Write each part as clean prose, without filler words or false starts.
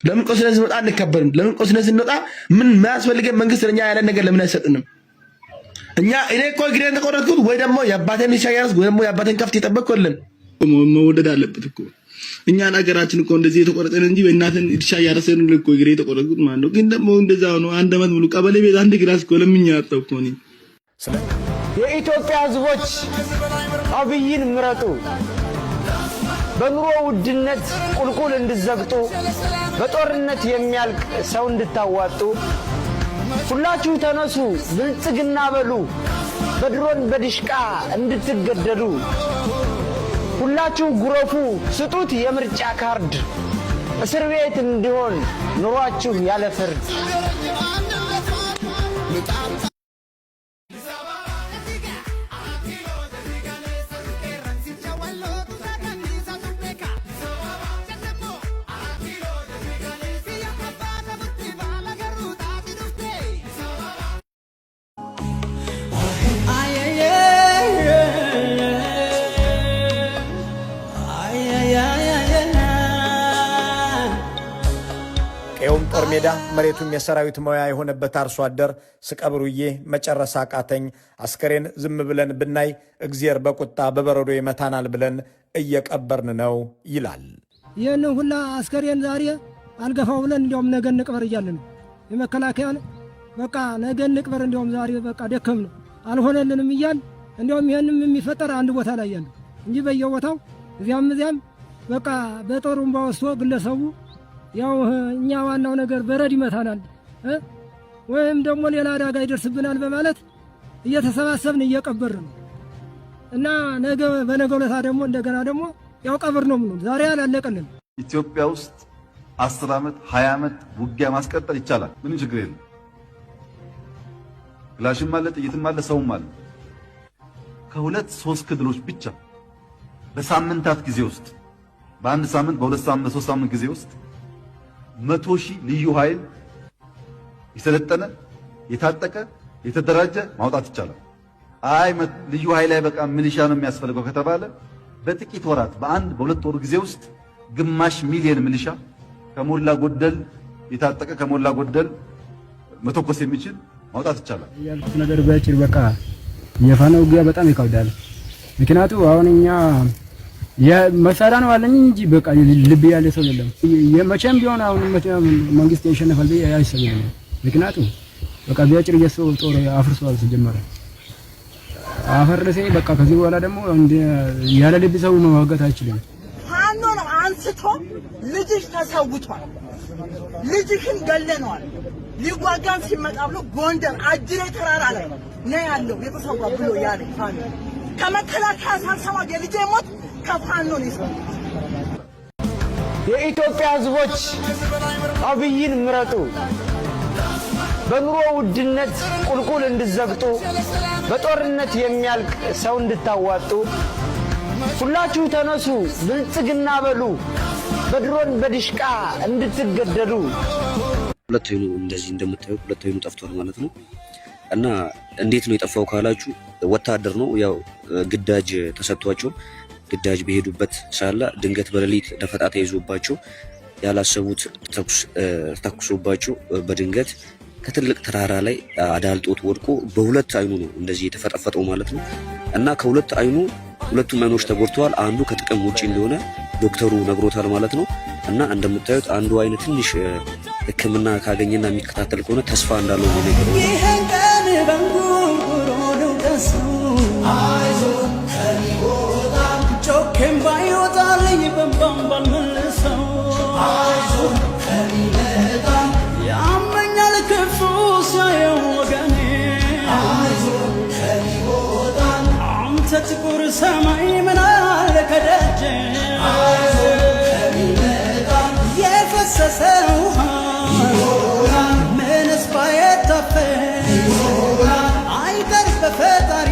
ለምን ቆስለን ስንወጣ አንከበርም? ለምን ቆስለን ስንወጣ ምን ማያስፈልገን መንግስት ለኛ ያለን ነገር ለምን አይሰጥንም? እኛ እኔ እኮ እግሬን ተቆረጥኩት ወይ ደግሞ የአባቴን ሻያስ ወይ ደግሞ የአባቴን ከፍት ይጠበቅኩልን መወደድ አለበት እኮ እኛን አገራችን እኮ እንደዚህ የተቆረጠን እንጂ በእናትን እርሻ ያረሰን እኮ እግሬ ተቆረጥኩት ማለት ነው። ግን ደግሞ እንደዛው ነው። አንድ አመት ሙሉ ቀበሌ ቤት አንድ ግራስ እኮ ለምኛ አጣው እኮ ነው። የኢትዮጵያ ህዝቦች አብይን ምረጡ። በኑሮ ውድነት ቁልቁል እንድዘግጡ በጦርነት የሚያልቅ ሰው እንድታዋጡ ሁላችሁ ተነሱ ብልጽግና በሉ። በድሮን በድሽቃ እንድትገደሉ ሁላችሁ ጉረፉ ስጡት የምርጫ ካርድ። እስር ቤት እንዲሆን ኑሯችሁ ያለ ፍርድ። ቀየውም ጦር ሜዳ መሬቱም የሰራዊት ሞያ የሆነበት አርሶ አደር ስቀብሩዬ መጨረሻ ቃተኝ አስከሬን ዝም ብለን ብናይ እግዚአብሔር በቁጣ በበረዶ ይመታናል ብለን እየቀበርን ነው ይላል። ይህን ሁላ አስከሬን ዛሬ አልገፋው ብለን እንዲያውም ነገ እንቅበር እያልን የመከላከያን በቃ ነገ እንቅበር እንዲያውም ዛሬ በቃ ደከም ነው አልሆነልንም እያል እንዲያውም ይህንም የሚፈጠር አንድ ቦታ ላይ ያለ እንጂ በየቦታው እዚያም በቃ በጦሩም ባወስቶ ግለሰቡ ያው እኛ ዋናው ነገር በረድ ይመታናል ወይም ደግሞ ሌላ አደጋ ይደርስብናል በማለት እየተሰባሰብን እየቀበርን ነው እና ነገ በነገው ዕለት ደግሞ እንደገና ደግሞ ያው ቀብር ነው ምን ዛሬ አላለቀልን። ኢትዮጵያ ውስጥ 10 ዓመት 20 ዓመት ውጊያ ማስቀጠል ይቻላል። ምንም ችግር የለም። ክላሽም አለ፣ ጥይትም አለ፣ ሰውም አለ። ከሁለት ሶስት ክልሎች ብቻ በሳምንታት ጊዜ ውስጥ በአንድ ሳምንት በሁለት ሳምንት በሶስት ሳምንት ጊዜ ውስጥ 100,000 ልዩ ኃይል ይሰለጠነ የታጠቀ የተደራጀ ማውጣት ይቻላል። አይ ልዩ ኃይል አይበቃም ሚሊሻ ነው የሚያስፈልገው ከተባለ በጥቂት ወራት በአንድ በሁለት ወር ጊዜ ውስጥ ግማሽ ሚሊዮን ሚሊሻ ከሞላ ጎደል የታጠቀ ከሞላ ጎደል መተኮስ የሚችል ማውጣት ይቻላል። ያልኩት ነገር በአጭር በቃ የፋኖ ውጊያ በጣም ይከብዳል። ምክንያቱም አሁን እኛ የመሳሪያ ነው አለኝ እንጂ በቃ ልብ ያለ ሰው የለም። የመቼም ቢሆን አሁን መንግስት ያሸነፋል ብዬ አይሰብም። ምክንያቱም በቃ ቢያጭር የሰው ጦር አፍርሷል ሲጀመር አፈረሰ። በቃ ከዚህ በኋላ ደግሞ ያለ ልብ ሰው መዋጋት አይችልም። ፋኖ ነው አንስቶ ልጅሽ ተሰውቷል፣ ልጅሽን ገለነዋል። ሊዋጋን ሲመጣ ብሎ ጎንደር አጅሬ ተራራ ላይ ነው ያለው የተሰዋ ብሎ ያለ ፋኖ ከመከላከያ ሳልሰማ የልጄ ሞት ከፋኖ ነው። የኢትዮጵያ ህዝቦች አብይን ምረጡ። በኑሮ ውድነት ቁልቁል እንድዘግጡ በጦርነት የሚያልቅ ሰው እንድታዋጡ ሁላችሁ ተነሱ ብልጽግና በሉ። በድሮን በድሽቃ እንድትገደሉ። ሁለት አይኑ እንደዚህ እንደምታዩት ሁለት አይኑ ጠፍቷል ማለት ነው። እና እንዴት ነው የጠፋው ካላችሁ ወታደር ነው ያው ግዳጅ ተሰጥቷቸው ግዳጅ በሄዱበት ሳላ ድንገት በሌሊት ደፈጣ ተይዞባቸው ያላሰቡት ተኩሶባቸው በድንገት ከትልቅ ተራራ ላይ አዳልጦት ወድቆ በሁለት አይኑ ነው እንደዚህ የተፈጠፈጠው ማለት ነው። እና ከሁለት አይኑ ሁለቱም አይኖች ተጎድተዋል። አንዱ ከጥቅም ውጪ እንደሆነ ዶክተሩ ነግሮታል ማለት ነው። እና እንደምታዩት አንዱ አይነ ትንሽ ሕክምና ካገኘና የሚከታተል ከሆነ ተስፋ እንዳለው ነው ነገር ጥቁር ሰማይ ምን አለ ከደጅ የፈሰሰ ውሃ ምንስ ባይታፈስ አይቀር በፈጣሪ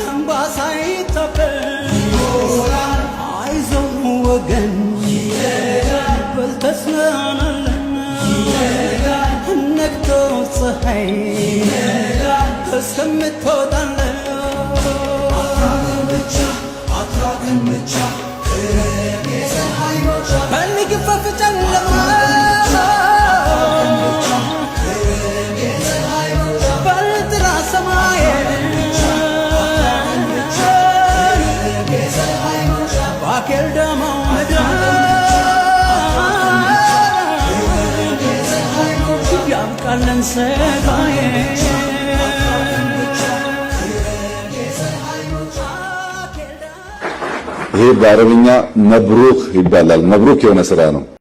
እንባ ሳይታበስ አይዞህ ወገን በልተስናናለን ነግቶ ፀሐይ እስከምትወጣለን When we give up ስጋዬ ይሄ በአረብኛ መብሩክ ይባላል። መብሩክ የሆነ ስራ ነው።